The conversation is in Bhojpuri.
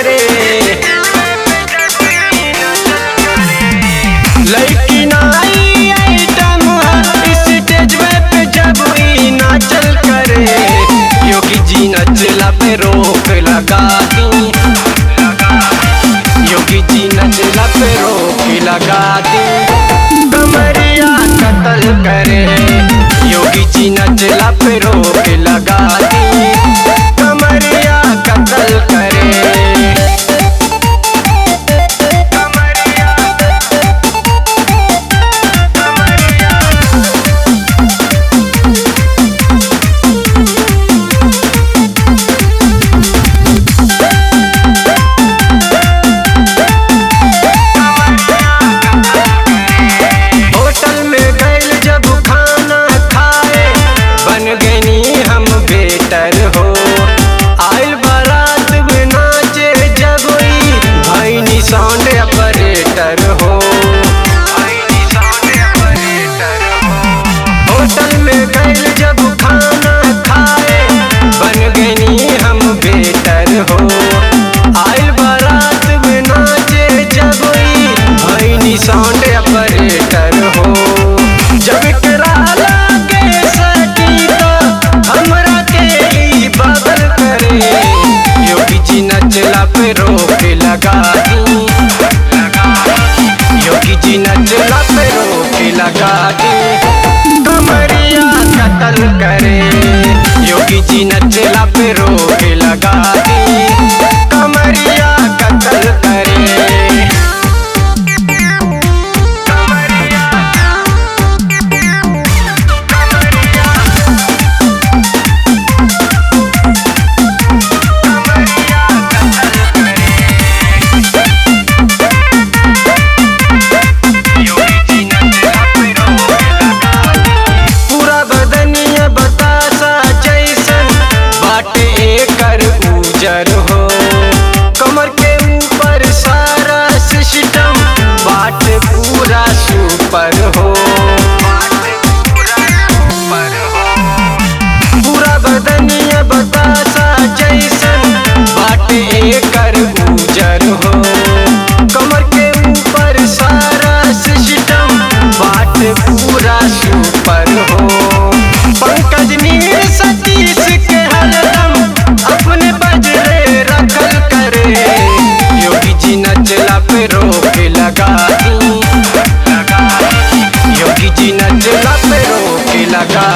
करे। लड़की नाई आइटम स्टेज पे जब ही नाचल करे। योगी जी नचला पे रोक लगा दी, योगी जी नचला पे रोक लगा दी। कमरिया कत्ल करे, योगी जी नचला पे रोक लगा दी। कमरिया कत्ल करे। होटल में गए जब खाना खाए, बन गई हम बेटर हो। आइल बारात में नाचे जब भैनी साउंड ऑपरेटर हो। जब कराला के सटी तो हमरा के ही बगल करे। योगी जी नचला पे रोक लगा दी, योगी जी नचला पे रोक लगा दी। कमरिया कत्ल करे, योगी जी नचला पे रोक लगा दी। कमरिया कत्ल करे। हो कमर के ऊपर सारा सिस्टम बाट पूरा सुपर हो। पूरा बदनिया बतासा जैसन बाट एकर उजर हो। कमर के ऊपर सारा सिस्टम बाट पूरा सुपर हो। पंकज नीर सतीश के हरदम अपने बजरे रखल करे। योगी जी नचला पे रोक लगा दी, योगी जी नचला पे रोक लगा